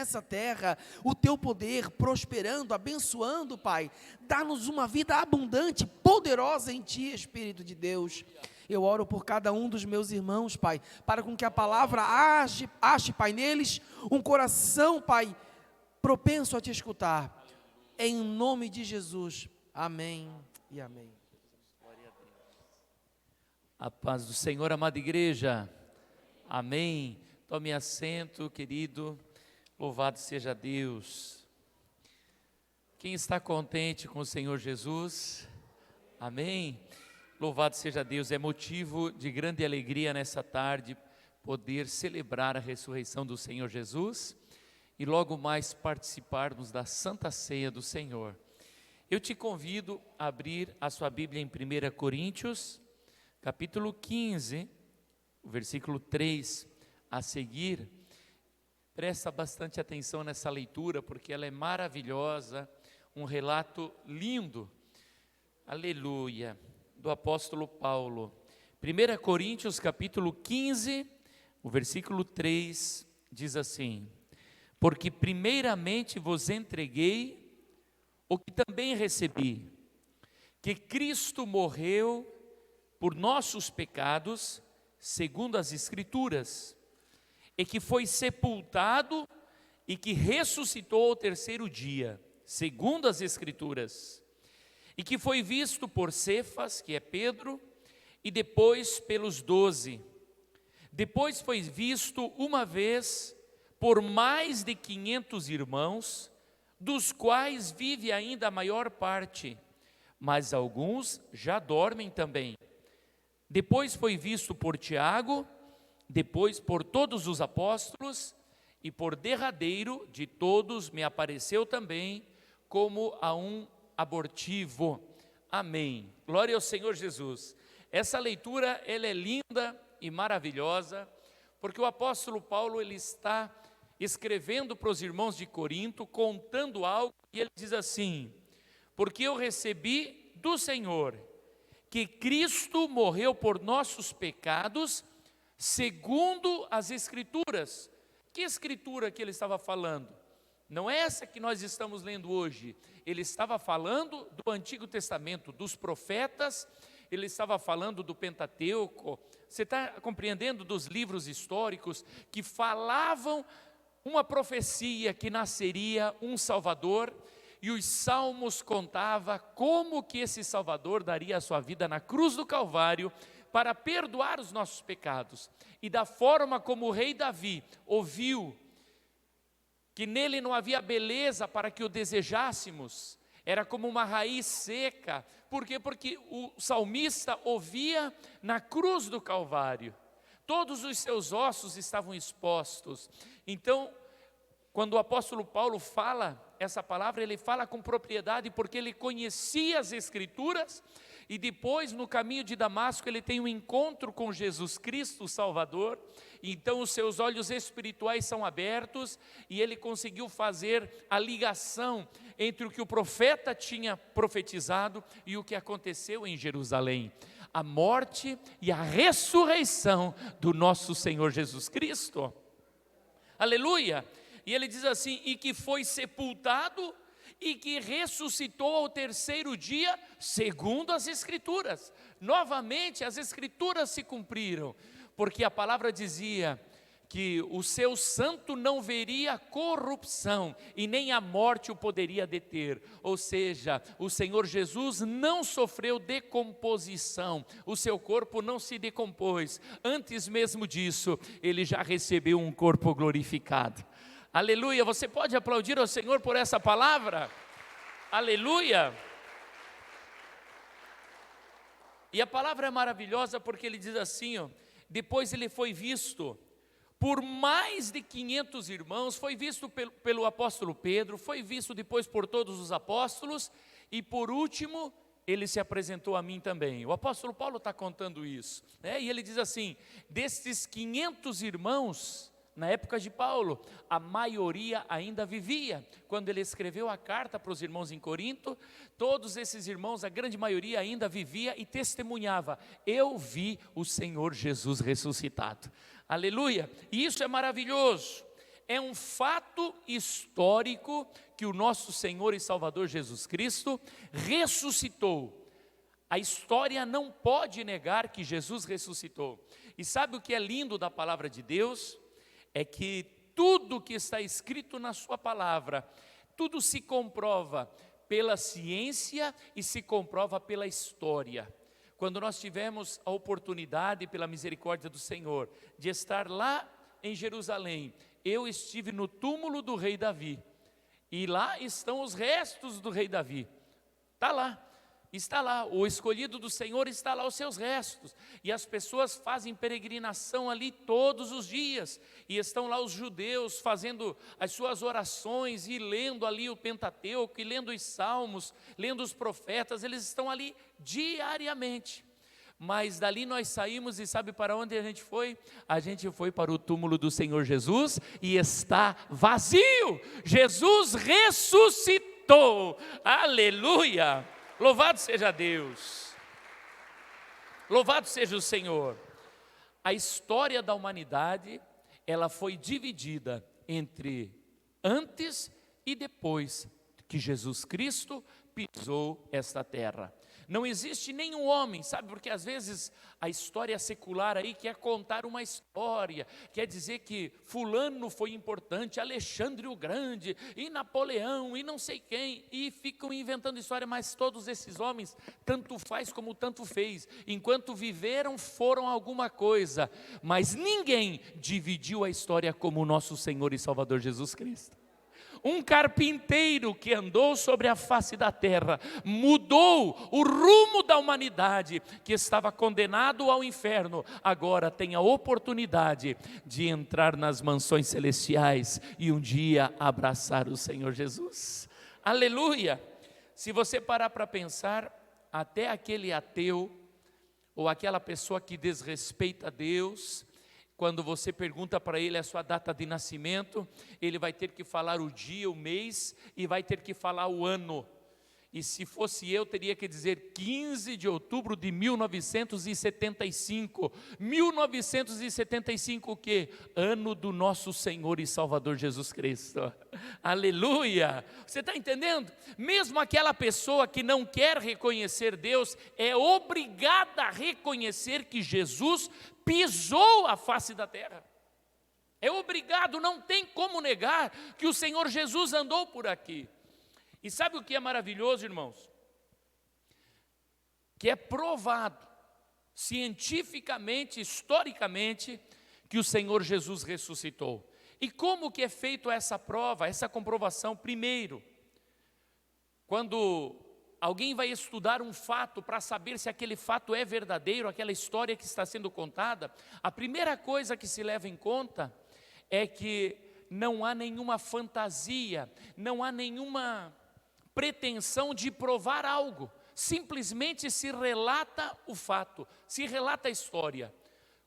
nessa terra, o teu poder prosperando, abençoando, Pai. Dá-nos uma vida abundante, poderosa em Ti, Espírito de Deus. Eu oro por cada um dos meus irmãos, Pai, para com que a palavra ache, Pai, neles um coração, Pai, propenso a Te escutar. Em nome de Jesus. Amém e amém. A paz do Senhor, amada igreja. Amém. Tome assento, querido. Louvado seja Deus. Quem está contente com o Senhor Jesus? Amém. Louvado seja Deus. É motivo de grande alegria nessa tarde poder celebrar a ressurreição do Senhor Jesus e logo mais participarmos da Santa Ceia do Senhor. Eu te convido a abrir a sua Bíblia em 1 Coríntios, capítulo 15, o versículo 3 a seguir. Presta bastante atenção nessa leitura, porque ela é maravilhosa, um relato lindo, aleluia, do apóstolo Paulo. 1 Coríntios, capítulo 15, o versículo 3 diz assim: porque primeiramente vos entreguei o que também recebi, que Cristo morreu por nossos pecados, segundo as Escrituras, e que foi sepultado e que ressuscitou ao terceiro dia, segundo as Escrituras, e que foi visto por Cefas, que é Pedro, e depois pelos 12. Depois foi visto uma vez por mais de 500 irmãos, dos quais vive ainda a maior parte, mas alguns já dormem também. Depois foi visto por Tiago, depois por todos os apóstolos, e por derradeiro de todos me apareceu também como a um abortivo. Amém. Glória ao Senhor Jesus. Essa leitura, ela é linda e maravilhosa, porque o apóstolo Paulo, ele está escrevendo para os irmãos de Corinto, contando algo, e ele diz assim: porque eu recebi do Senhor, que Cristo morreu por nossos pecados, segundo as Escrituras. Que escritura que ele estava falando? Não é essa que nós estamos lendo hoje. Ele estava falando do Antigo Testamento, dos profetas, ele estava falando do Pentateuco. Você está compreendendo? Dos livros históricos que falavam uma profecia que nasceria um Salvador, e os salmos contavam como que esse Salvador daria a sua vida na cruz do Calvário para perdoar os nossos pecados. E da forma como o rei Davi ouviu que nele não havia beleza para que o desejássemos, era como uma raiz seca. Por quê? Porque o salmista ouvia na cruz do Calvário, todos os seus ossos estavam expostos. Então, quando o apóstolo Paulo fala essa palavra, ele fala com propriedade, porque ele conhecia as Escrituras, e depois no caminho de Damasco ele tem um encontro com Jesus Cristo, o Salvador. Então os seus olhos espirituais são abertos, e ele conseguiu fazer a ligação entre o que o profeta tinha profetizado e o que aconteceu em Jerusalém, a morte e a ressurreição do nosso Senhor Jesus Cristo, aleluia. E ele diz assim: e que foi sepultado e que ressuscitou ao terceiro dia, segundo as Escrituras. Novamente as Escrituras se cumpriram, porque a palavra dizia que o seu santo não veria corrupção, e nem a morte o poderia deter. Ou seja, o Senhor Jesus não sofreu decomposição, o seu corpo não se decompôs. Antes mesmo disso, ele já recebeu um corpo glorificado. Aleluia. Você pode aplaudir ao Senhor por essa palavra? Aleluia. E a palavra é maravilhosa, porque ele diz assim, ó: depois ele foi visto por mais de 500 irmãos, foi visto pelo apóstolo Pedro, foi visto depois por todos os apóstolos, e por último, ele se apresentou a mim também. O apóstolo Paulo está contando isso, né? E ele diz assim: destes 500 irmãos, na época de Paulo, a maioria ainda vivia. Quando ele escreveu a carta para os irmãos em Corinto, todos esses irmãos, a grande maioria ainda vivia e testemunhava: eu vi o Senhor Jesus ressuscitado. Aleluia. E isso é maravilhoso. é um fato histórico que o nosso Senhor e Salvador Jesus Cristo ressuscitou. A história não pode negar que Jesus ressuscitou. E sabe o que é lindo da palavra de Deus? É que tudo que está escrito na sua palavra, tudo se comprova pela ciência e se comprova pela história. Quando nós tivemos a oportunidade, pela misericórdia do Senhor, de estar lá em Jerusalém, eu estive no túmulo do rei Davi, e lá estão os restos do rei Davi, está lá, o escolhido do Senhor está lá, os seus restos, e as pessoas fazem peregrinação ali todos os dias, e estão lá os judeus fazendo as suas orações, e lendo ali o Pentateuco, e lendo os salmos, lendo os profetas, eles estão ali diariamente. Mas dali nós saímos e sabe para onde a gente foi? A gente foi para o túmulo do Senhor Jesus e está vazio. Jesus ressuscitou, aleluia, louvado seja Deus, louvado seja o Senhor. A história da humanidade, ela foi dividida entre antes e depois que Jesus Cristo pisou esta terra. Não existe nenhum homem, sabe, porque às vezes a história secular aí quer contar uma história, quer dizer que fulano foi importante, Alexandre o Grande, e Napoleão, e não sei quem, e ficam inventando história, mas todos esses homens, tanto faz como tanto fez, enquanto viveram foram alguma coisa, mas ninguém dividiu a história como o nosso Senhor e Salvador Jesus Cristo. Um carpinteiro que andou sobre a face da terra, mudou o rumo da humanidade, que estava condenado ao inferno, agora tem a oportunidade de entrar nas mansões celestiais e um dia abraçar o Senhor Jesus. Aleluia! Se você parar para pensar, até aquele ateu, ou aquela pessoa que desrespeita Deus, quando você pergunta para ele a sua data de nascimento, ele vai ter que falar o dia, o mês e vai ter que falar o ano. E se fosse eu, teria que dizer 15 de outubro de 1975. 1975 o quê? Ano do nosso Senhor e Salvador Jesus Cristo. Aleluia! Você está entendendo? Mesmo aquela pessoa que não quer reconhecer Deus, é obrigada a reconhecer que Jesus pisou a face da terra. É obrigado, não tem como negar que o Senhor Jesus andou por aqui. E sabe o que é maravilhoso, irmãos? Que é provado, cientificamente, historicamente, que o Senhor Jesus ressuscitou. E como que é feito essa prova, essa comprovação? Primeiro, quando alguém vai estudar um fato para saber se aquele fato é verdadeiro, aquela história que está sendo contada, a primeira coisa que se leva em conta é que não há nenhuma fantasia, não há nenhuma pretensão de provar algo, simplesmente se relata o fato, se relata a história.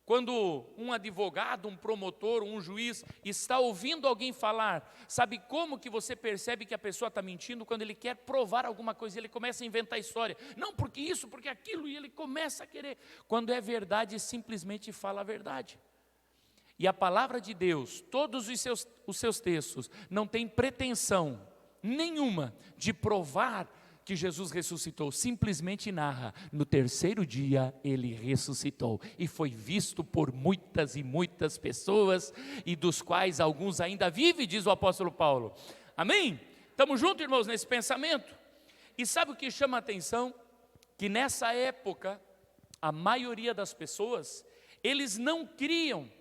Quando um advogado, um promotor, um juiz está ouvindo alguém falar, sabe como que você percebe que a pessoa está mentindo? Quando ele quer provar alguma coisa, ele começa a inventar história. Não, porque isso, porque aquilo, e ele começa a querer. Quando é verdade, simplesmente fala a verdade. E a palavra de Deus, todos os seus textos, não tem pretensão nenhuma de provar que Jesus ressuscitou, simplesmente narra, no terceiro dia ele ressuscitou, e foi visto por muitas e muitas pessoas, e dos quais alguns ainda vivem, diz o apóstolo Paulo, amém? Estamos juntos, irmãos, nesse pensamento? E sabe o que chama a atenção? Que nessa época, a maioria das pessoas, eles não criam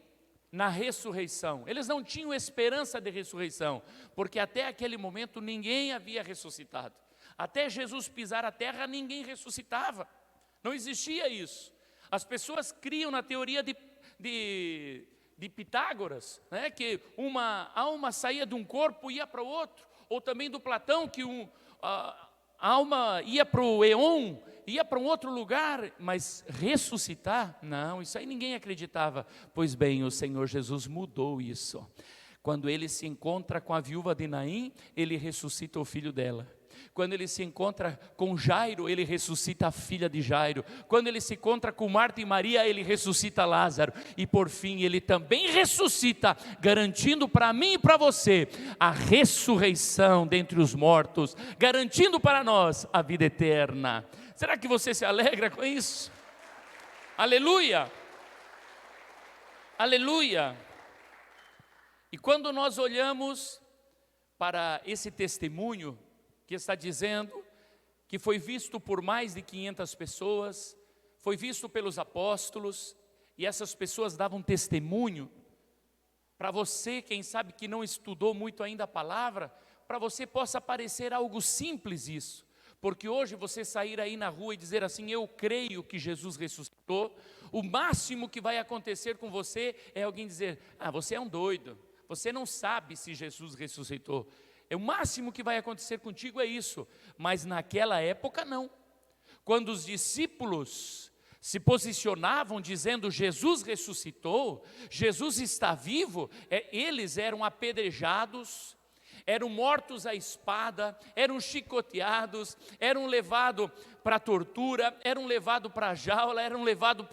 na ressurreição, eles não tinham esperança de ressurreição, porque até aquele momento ninguém havia ressuscitado, até Jesus pisar a terra ninguém ressuscitava, não existia isso. As pessoas criam na teoria de Pitágoras, né, que uma alma saía de um corpo e ia para o outro, ou também do Platão, que a alma ia para o Éon, ia para um outro lugar, mas ressuscitar? Não, isso aí ninguém acreditava. Pois bem, o Senhor Jesus mudou isso. Quando ele se encontra com a viúva de Naim, ele ressuscita o filho dela. Quando ele se encontra com Jairo, ele ressuscita a filha de Jairo. Quando ele se encontra com Marta e Maria, ele ressuscita Lázaro. E por fim, ele também ressuscita, garantindo para mim e para você a ressurreição dentre os mortos, garantindo para nós a vida eterna. Será que você se alegra com isso? Aleluia! Aleluia! E quando nós olhamos para esse testemunho, que está dizendo que foi visto por mais de 500 pessoas, foi visto pelos apóstolos, e essas pessoas davam testemunho. Para você, quem sabe que não estudou muito ainda a palavra, para você possa parecer algo simples isso, porque hoje você sair aí na rua e dizer assim, eu creio que Jesus ressuscitou, o máximo que vai acontecer com você é alguém dizer, você é um doido, você não sabe se Jesus ressuscitou. O máximo que vai acontecer contigo é isso, mas naquela época não. Quando os discípulos se posicionavam dizendo Jesus ressuscitou, Jesus está vivo, eles eram apedrejados, eram mortos à espada, eram chicoteados, eram levados para a tortura, eram levados para a jaula, eram levados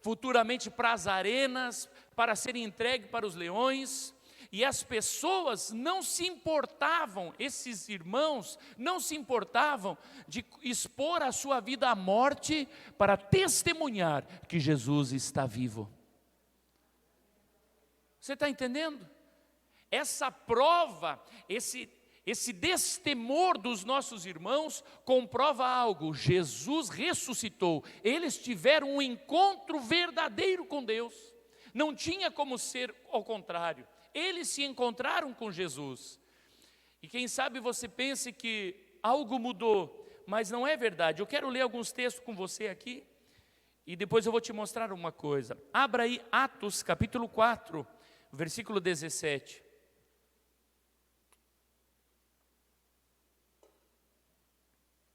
futuramente para as arenas, para serem entregues para os leões. E as pessoas não se importavam, esses irmãos não se importavam de expor a sua vida à morte para testemunhar que Jesus está vivo. Você está entendendo? Essa prova, esse destemor dos nossos irmãos comprova algo, Jesus ressuscitou, eles tiveram um encontro verdadeiro com Deus, não tinha como ser ao contrário. Eles se encontraram com Jesus. E quem sabe você pense que algo mudou, mas não é verdade. Eu quero ler alguns textos com você aqui, e depois eu vou te mostrar uma coisa. Abra aí Atos capítulo 4, versículo 17.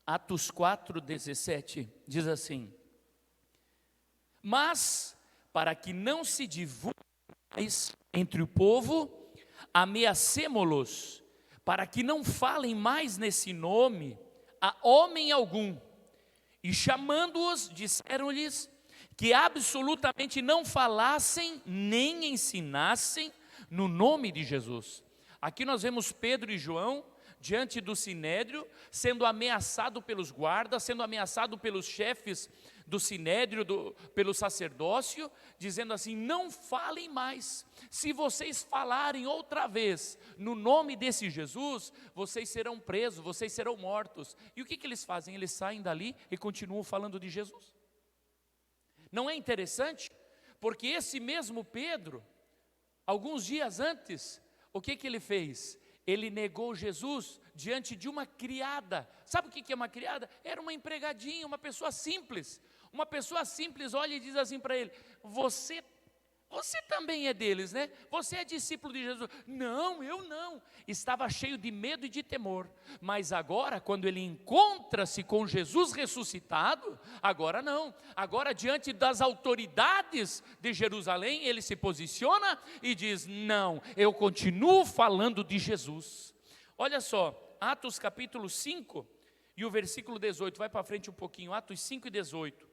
Atos 4, 17, diz assim: mas, para que não se divulgue mais entre o povo, ameacemo-los, para que não falem mais nesse nome a homem algum. E chamando-os, disseram-lhes que absolutamente não falassem nem ensinassem no nome de Jesus. Aqui nós vemos Pedro e João diante do sinédrio, sendo ameaçado pelos guardas, sendo ameaçado pelos chefes do sinédrio, pelo sacerdócio, dizendo assim: não falem mais, se vocês falarem outra vez no nome desse Jesus, vocês serão presos, vocês serão mortos. E o que eles fazem? Eles saem dali e continuam falando de Jesus. Não é interessante? Porque esse mesmo Pedro, alguns dias antes, o que ele fez? Ele negou Jesus diante de uma criada. Sabe o que é uma criada? Era uma empregadinha, uma pessoa simples. Uma pessoa simples olha e diz assim para ele: você também é deles, né? Você é discípulo de Jesus. Não, eu não. Estava cheio de medo e de temor. Mas agora, quando ele encontra-se com Jesus ressuscitado, agora não. Agora, diante das autoridades de Jerusalém, ele se posiciona e diz: não, eu continuo falando de Jesus. Olha só, Atos capítulo 5 e o versículo 18. Vai para frente um pouquinho, Atos 5 e 18.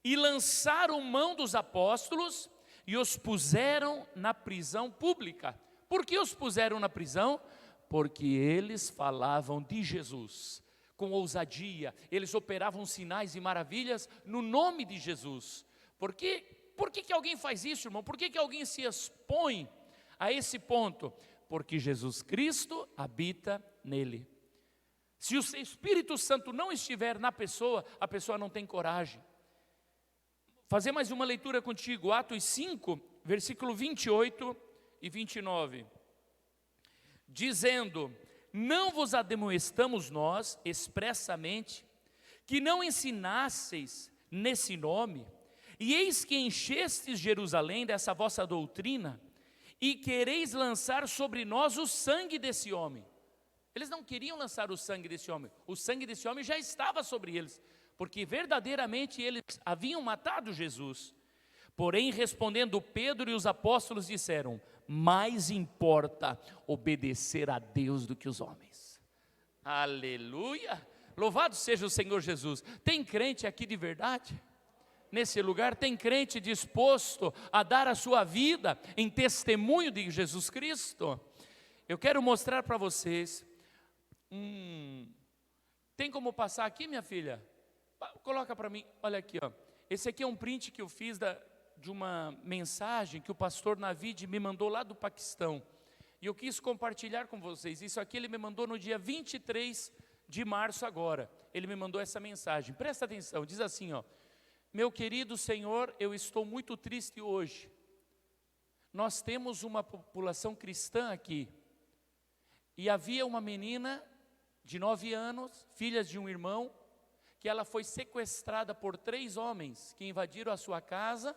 E lançaram mão dos apóstolos e os puseram na prisão pública. Por que os puseram na prisão? Porque eles falavam de Jesus com ousadia, eles operavam sinais e maravilhas no nome de Jesus. Por que alguém faz isso, irmão? Por que alguém se expõe a esse ponto? Porque Jesus Cristo habita nele. Se o Espírito Santo não estiver na pessoa, a pessoa não tem coragem. Fazer mais uma leitura contigo, Atos 5, versículo 28 e 29. Dizendo: não vos admoestamos nós, expressamente, que não ensinasseis nesse nome, e eis que enchestes Jerusalém dessa vossa doutrina, e quereis lançar sobre nós o sangue desse homem. Eles não queriam lançar o sangue desse homem, o sangue desse homem já estava sobre eles, porque verdadeiramente eles haviam matado Jesus. Porém, respondendo Pedro e os apóstolos disseram: mais importa obedecer a Deus do que os homens. Aleluia! Louvado seja o Senhor Jesus. Tem crente aqui de verdade? Nesse lugar, tem crente disposto a dar a sua vida em testemunho de Jesus Cristo? Eu quero mostrar para vocês, tem como passar aqui, minha filha? Coloca para mim, olha aqui, ó. Esse aqui é um print que eu fiz de uma mensagem que o pastor Navid me mandou lá do Paquistão, e eu quis compartilhar com vocês. Isso aqui ele me mandou no dia 23 de março agora, ele me mandou essa mensagem, presta atenção, diz assim, ó: meu querido Senhor, eu estou muito triste hoje. Nós temos uma população cristã aqui, e havia uma menina de 9 anos, filha de um irmão, que ela foi sequestrada por 3 homens que invadiram a sua casa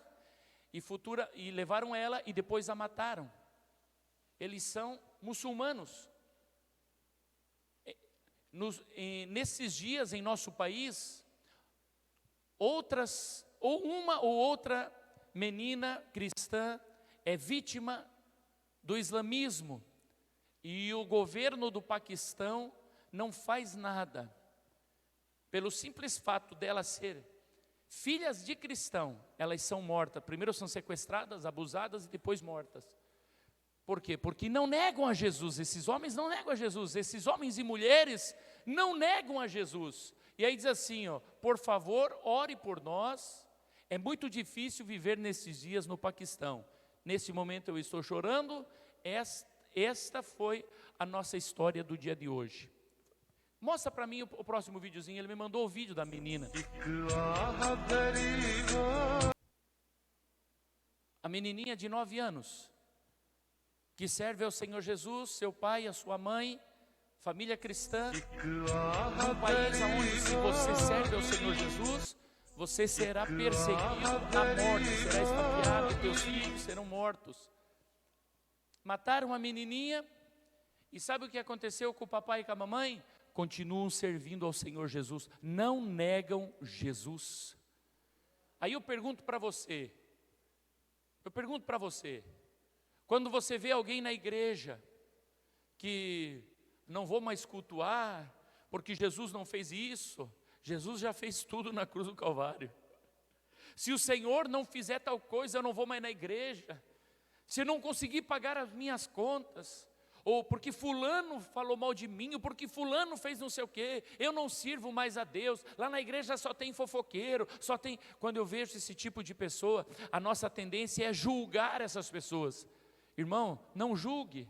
e levaram ela e depois a mataram. Eles são muçulmanos. Nesses dias em nosso país, uma ou outra menina cristã é vítima do islamismo, e o governo do Paquistão não faz nada. Pelo simples fato delas serem filhas de cristão, elas são mortas. Primeiro são sequestradas, abusadas e depois mortas. Por quê? Porque não negam a Jesus. Esses homens não negam a Jesus. Esses homens e mulheres não negam a Jesus. E aí diz assim, ó: por favor, ore por nós. É muito difícil viver nesses dias no Paquistão. Nesse momento eu estou chorando. Esta foi a nossa história do dia de hoje. Mostra para mim o próximo videozinho. Ele me mandou o vídeo da menina. A menininha de 9 anos, que serve ao Senhor Jesus, seu pai, a sua mãe, família cristã. Um país onde, se você serve ao Senhor Jesus, você será perseguido à morte, será esfaqueado, e teus filhos serão mortos. Mataram a menininha, e sabe o que aconteceu com o papai e com a mamãe? Continuam servindo ao Senhor Jesus, não negam Jesus. Aí eu pergunto para você, quando você vê alguém na igreja que não vou mais cultuar, porque Jesus não fez isso, Jesus já fez tudo na cruz do Calvário. Se o Senhor não fizer tal coisa, eu não vou mais na igreja. Se eu não conseguir pagar as minhas contas, ou porque fulano falou mal de mim, ou porque fulano fez não sei o quê, eu não sirvo mais a Deus. Lá na igreja só tem fofoqueiro, só tem... Quando eu vejo esse tipo de pessoa, a nossa tendência é julgar essas pessoas. Irmão, não julgue.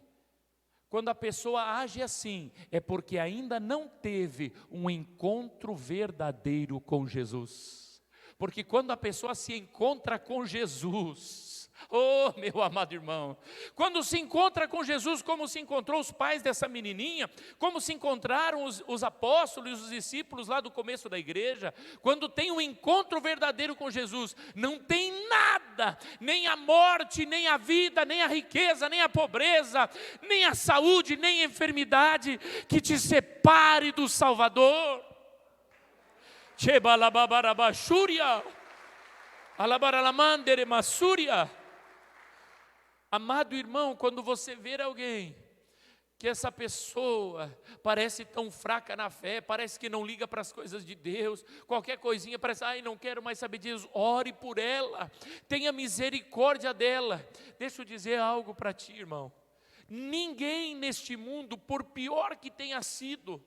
Quando a pessoa age assim, é porque ainda não teve um encontro verdadeiro com Jesus. Porque quando a pessoa se encontra com Jesus, oh, meu amado irmão, quando se encontra com Jesus, como se encontrou os pais dessa menininha, como se encontraram os apóstolos e os discípulos lá do começo da igreja, quando tem um encontro verdadeiro com Jesus, não tem nada, nem a morte, nem a vida, nem a riqueza, nem a pobreza, nem a saúde, nem a enfermidade, que te separe do Salvador. Amado irmão, quando você ver alguém que essa pessoa parece tão fraca na fé, parece que não liga para as coisas de Deus, qualquer coisinha parece, ai, não quero mais saber de Deus, ore por ela, tenha misericórdia dela. Deixa eu dizer algo para ti, irmão: ninguém neste mundo, por pior que tenha sido,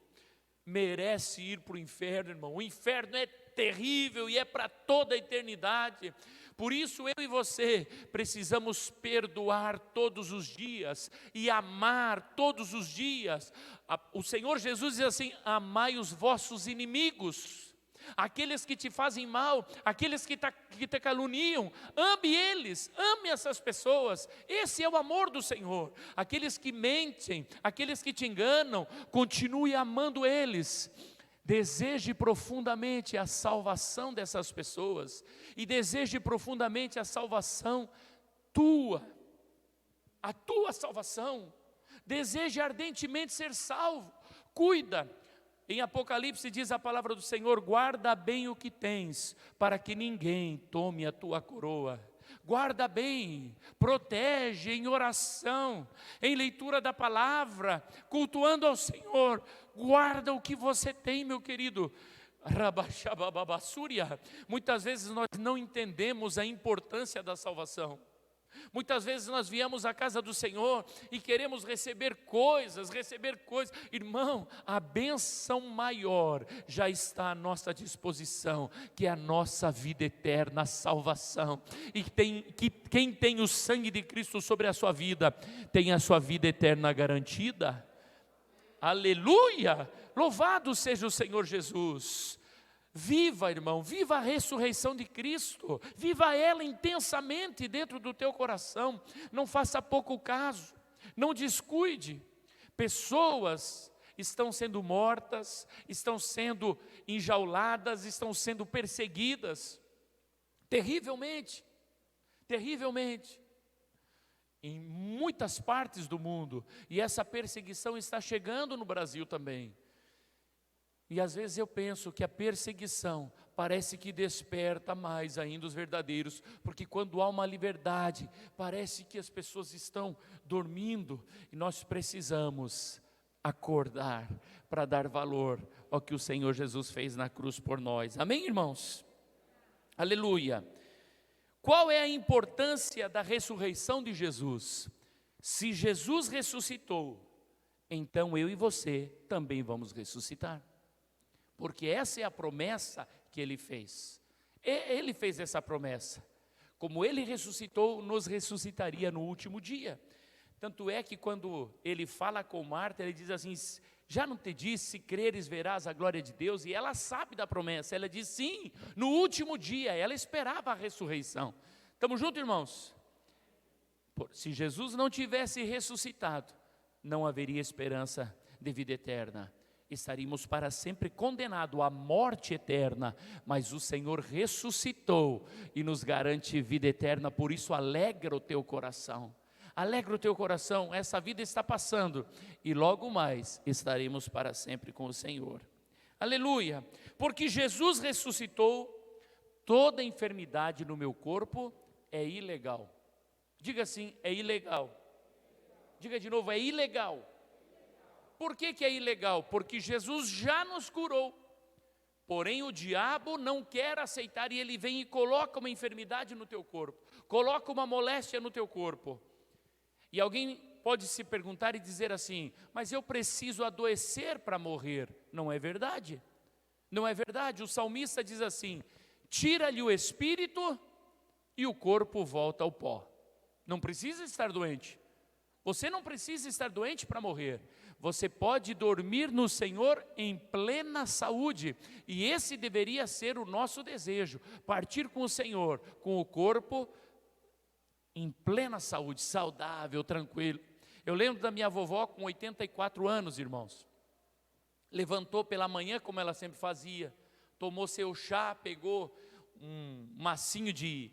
merece ir para o inferno, irmão. O inferno é terrível e é para toda a eternidade. Por isso eu e você precisamos perdoar todos os dias e amar todos os dias. O Senhor Jesus diz assim: amai os vossos inimigos, aqueles que te fazem mal, aqueles que te caluniam, ame eles, ame essas pessoas. Esse é o amor do Senhor. Aqueles que mentem, aqueles que te enganam, continue amando eles. Deseje profundamente a salvação dessas pessoas, e deseje profundamente a salvação tua, a tua salvação. Deseje ardentemente ser salvo. Cuida. Em Apocalipse diz a palavra do Senhor: guarda bem o que tens, para que ninguém tome a tua coroa. guarda bem, protege em oração, em leitura da palavra, cultuando ao Senhor. Guarda o que você tem, meu querido. Rabaxababassúria. Muitas vezes nós não entendemos a importância da salvação. Muitas vezes nós viemos à casa do Senhor e queremos receber coisas. Irmão, a bênção maior já está à nossa disposição, que é a nossa vida eterna, a salvação. E quem tem o sangue de Cristo sobre a sua vida, tem a sua vida eterna garantida. Aleluia! Louvado seja o Senhor Jesus. Viva, irmão, viva a ressurreição de Cristo, viva ela intensamente dentro do teu coração, não faça pouco caso, não descuide. Pessoas estão sendo mortas, estão sendo enjauladas, estão sendo perseguidas, terrivelmente, em muitas partes do mundo, e essa perseguição está chegando no Brasil também. E às vezes eu penso que a perseguição parece que desperta mais ainda os verdadeiros, porque quando há uma liberdade, parece que as pessoas estão dormindo, e nós precisamos acordar para dar valor ao que o Senhor Jesus fez na cruz por nós. Amém, irmãos? Aleluia! Qual é a importância da ressurreição de Jesus? Se Jesus ressuscitou, então eu e você também vamos ressuscitar. Porque essa é a promessa que Ele fez. Ele fez essa promessa. Como Ele ressuscitou, nos ressuscitaria no último dia. Tanto é que quando Ele fala com Marta, Ele diz assim: já não te disse, se creres verás a glória de Deus? E ela sabe da promessa, ela diz sim, no último dia. Ela esperava a ressurreição. Estamos juntos, irmãos? Se Jesus não tivesse ressuscitado, não haveria esperança de vida eterna. Estaríamos para sempre condenados à morte eterna, mas o Senhor ressuscitou e nos garante vida eterna. Por isso alegra o teu coração, essa vida está passando e logo mais estaremos para sempre com o Senhor. Aleluia! Porque Jesus ressuscitou, toda enfermidade no meu corpo é ilegal. Diga assim, é ilegal. Diga de novo, é ilegal. Por que é ilegal? Porque Jesus já nos curou, porém o diabo não quer aceitar, e ele vem e coloca uma enfermidade no teu corpo, coloca uma moléstia no teu corpo. E alguém pode se perguntar e dizer assim: mas eu preciso adoecer para morrer. Não é verdade, não é verdade. O salmista diz assim: tira-lhe o espírito e o corpo volta ao pó. Não precisa estar doente, você não precisa estar doente para morrer. Você pode dormir no Senhor em plena saúde, e esse deveria ser o nosso desejo, partir com o Senhor, com o corpo em plena saúde, saudável, tranquilo. Eu lembro da minha vovó com 84 anos, irmãos, levantou pela manhã como ela sempre fazia, tomou seu chá, pegou um massinho de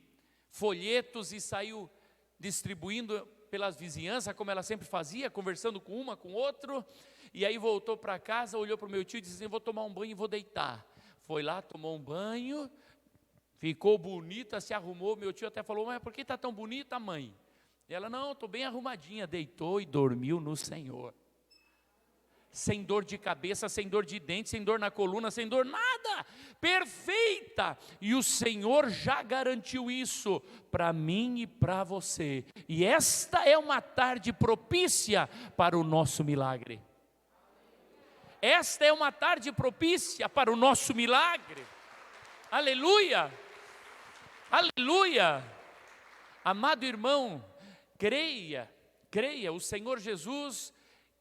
folhetos e saiu distribuindo pelas vizinhanças, como ela sempre fazia, conversando com uma, com outro, e aí voltou para casa, olhou para o meu tio e disse assim: vou tomar um banho e vou deitar. Foi lá, tomou um banho, ficou bonita, se arrumou. Meu tio até falou: mas por que está tão bonita, mãe? E ela: não, estou bem arrumadinha. Deitou e dormiu no Senhor, sem dor de cabeça, sem dor de dente, sem dor na coluna, sem dor nada, perfeita. E o Senhor já garantiu isso para mim e para você, e esta é uma tarde propícia para o nosso milagre. Esta é uma tarde propícia para o nosso milagre. Aleluia, aleluia. Amado irmão, creia, o Senhor Jesus,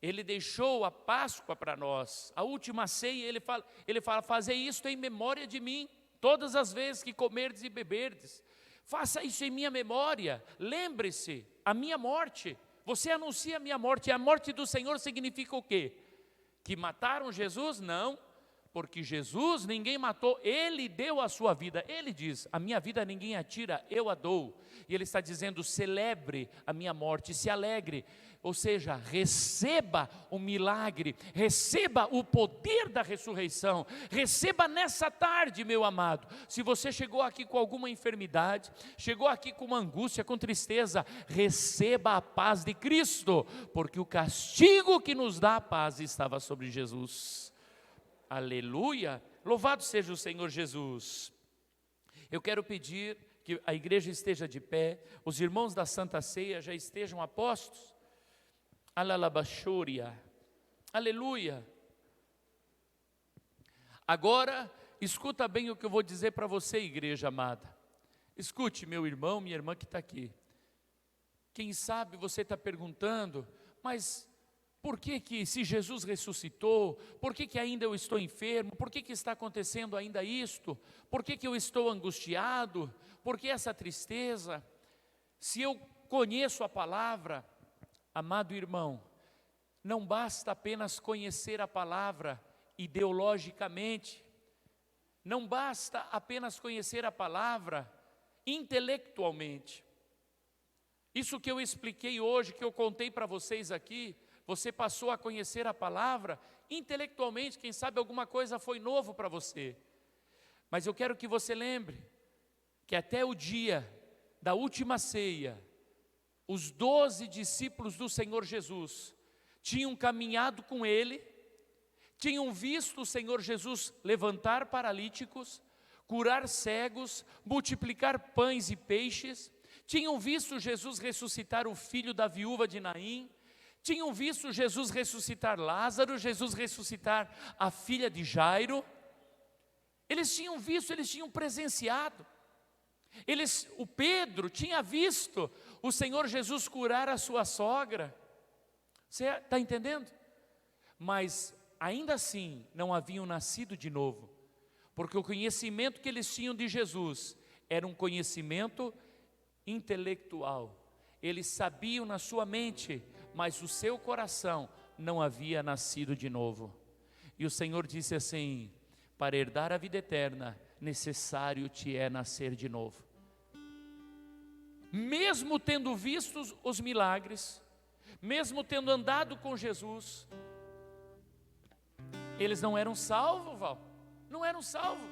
Ele deixou a Páscoa para nós, a última ceia. Ele fala: fazei isto em memória de mim, todas as vezes que comerdes e beberdes, faça isso em minha memória. Lembre-se, a minha morte, você anuncia a minha morte. E a morte do Senhor significa o quê? Que mataram Jesus? Não, porque Jesus ninguém matou, Ele deu a sua vida. Ele diz: a minha vida ninguém a tira, eu a dou. E Ele está dizendo: celebre a minha morte, se alegre. Ou seja, receba o milagre, receba o poder da ressurreição, receba nessa tarde, meu amado. Se você chegou aqui com alguma enfermidade, chegou aqui com uma angústia, com tristeza, receba a paz de Cristo, porque o castigo que nos dá a paz estava sobre Jesus. Aleluia, louvado seja o Senhor Jesus. Eu quero pedir que a igreja esteja de pé, os irmãos da Santa Ceia já estejam a postos. Alalabachúria, aleluia. Agora, escuta bem o que eu vou dizer para você, igreja amada. Escute, meu irmão, minha irmã que está aqui. Quem sabe você está perguntando, mas por que se Jesus ressuscitou, por que ainda eu estou enfermo, por que está acontecendo ainda isto, por que eu estou angustiado, por que essa tristeza? Se eu conheço a palavra, amado irmão, não basta apenas conhecer a palavra ideologicamente, não basta apenas conhecer a palavra intelectualmente. Isso que eu expliquei hoje, que eu contei para vocês aqui, você passou a conhecer a palavra intelectualmente, quem sabe alguma coisa foi novo para você. Mas eu quero que você lembre que até o dia da última ceia, os 12 discípulos do Senhor Jesus tinham caminhado com Ele, tinham visto o Senhor Jesus levantar paralíticos, curar cegos, multiplicar pães e peixes, tinham visto Jesus ressuscitar o filho da viúva de Naim, tinham visto Jesus ressuscitar Lázaro, Jesus ressuscitar a filha de Jairo. Eles tinham visto, eles tinham presenciado. O Pedro tinha visto o Senhor Jesus curar a sua sogra. Você está entendendo? Mas ainda assim não haviam nascido de novo, porque o conhecimento que eles tinham de Jesus era um conhecimento intelectual. Eles sabiam na sua mente, mas o seu coração não havia nascido de novo. E o Senhor disse assim: para herdar a vida eterna, necessário te é nascer de novo. Mesmo tendo visto os milagres, mesmo tendo andado com Jesus, eles não eram salvos, Val, não eram salvos.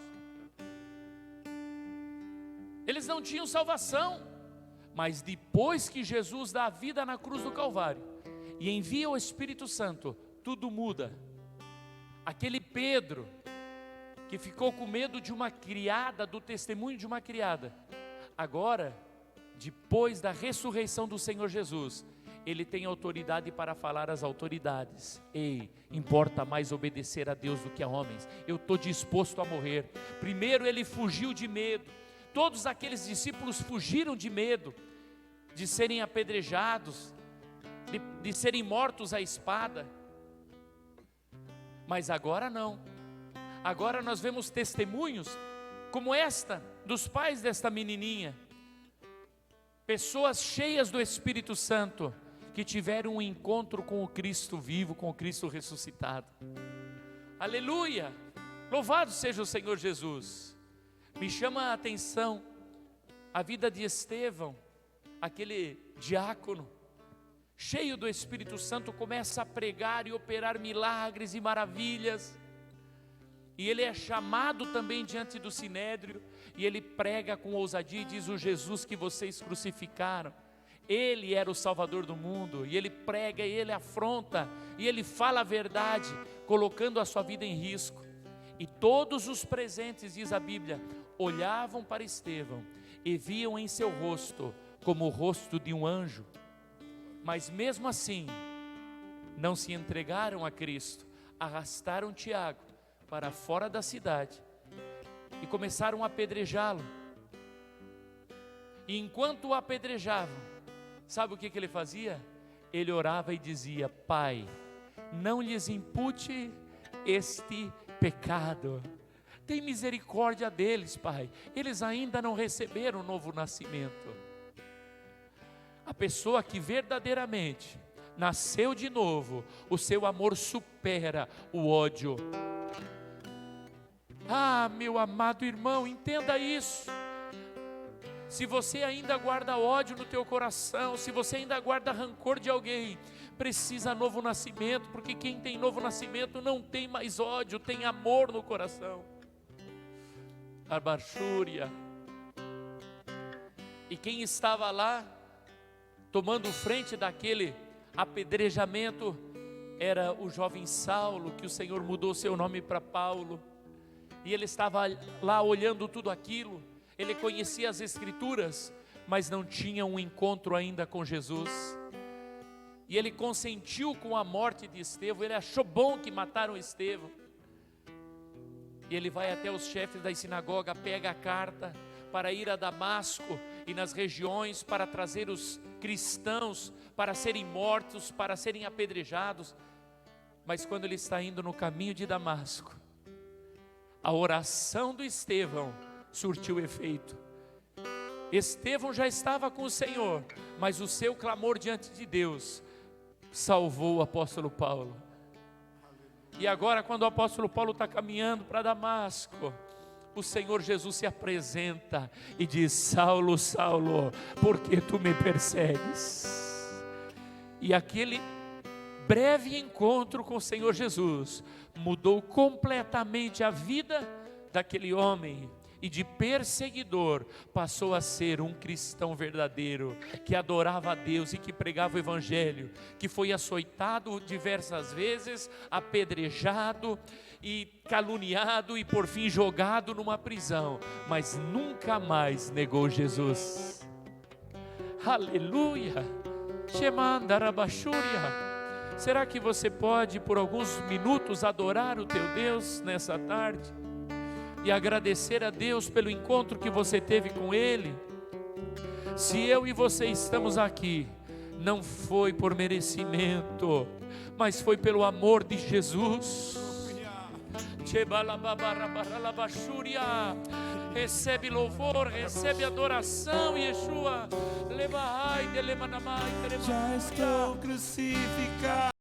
Eles não tinham salvação. Mas depois que Jesus dá a vida na cruz do Calvário e envia o Espírito Santo, tudo muda. Aquele Pedro que ficou com medo de uma criada, do testemunho de uma criada, agora, depois da ressurreição do Senhor Jesus, ele tem autoridade para falar às autoridades: ei, importa mais obedecer a Deus do que a homens, eu estou disposto a morrer. Primeiro ele fugiu de medo. Todos aqueles discípulos fugiram de medo, de serem apedrejados, de serem mortos à espada. Mas agora não. Agora nós vemos testemunhos como esta, dos pais desta menininha. Pessoas cheias do Espírito Santo, que tiveram um encontro com o Cristo vivo, com o Cristo ressuscitado. Aleluia! Louvado seja o Senhor Jesus. Me chama a atenção a vida de Estevão, aquele diácono, cheio do Espírito Santo, começa a pregar e operar milagres e maravilhas. E ele é chamado também diante do Sinédrio, e ele prega com ousadia e diz: o Jesus que vocês crucificaram, ele era o Salvador do mundo. E ele prega, e ele afronta, e ele fala a verdade, colocando a sua vida em risco. E todos os presentes, diz a Bíblia, olhavam para Estevão e viam em seu rosto como o rosto de um anjo. Mas mesmo assim, não se entregaram a Cristo, arrastaram Tiago para fora da cidade e começaram a apedrejá-lo. E enquanto o apedrejavam, sabe o que ele fazia? Ele orava e dizia: Pai, não lhes impute este pecado, tem misericórdia deles, Pai, eles ainda não receberam o novo nascimento. A pessoa que verdadeiramente nasceu de novo, o seu amor supera o ódio. Ah, meu amado irmão, entenda isso. Se você ainda guarda ódio no teu coração, se você ainda guarda rancor de alguém, precisa novo nascimento, porque quem tem novo nascimento não tem mais ódio, tem amor no coração. A Bachúria. E quem estava lá, tomando frente daquele apedrejamento, era o jovem Saulo, que o Senhor mudou seu nome para Paulo. E ele estava lá olhando tudo aquilo. Ele conhecia as Escrituras, mas não tinha um encontro ainda com Jesus. E ele consentiu com a morte de Estevão. Ele achou bom que mataram Estevão. E ele vai até os chefes da sinagoga, pega a carta para ir a Damasco e nas regiões para trazer os cristãos para serem mortos, para serem apedrejados. Mas quando ele está indo no caminho de Damasco, a oração do Estevão surtiu efeito. Estevão já estava com o Senhor, mas o seu clamor diante de Deus salvou o apóstolo Paulo. E agora, quando o apóstolo Paulo está caminhando para Damasco, o Senhor Jesus se apresenta e diz: Saulo, Saulo, por que tu me persegues? E aquele breve encontro com o Senhor Jesus mudou completamente a vida daquele homem, e de perseguidor passou a ser um cristão verdadeiro, que adorava a Deus e que pregava o Evangelho, que foi açoitado diversas vezes, apedrejado e caluniado e por fim jogado numa prisão, mas nunca mais negou Jesus. Aleluia! Será que você pode por alguns minutos adorar o teu Deus nessa tarde? E agradecer a Deus pelo encontro que você teve com Ele? Se eu e você estamos aqui, não foi por merecimento, mas foi pelo amor de Jesus. Recebe louvor, recebe adoração, Yeshua. Já estou crucificado.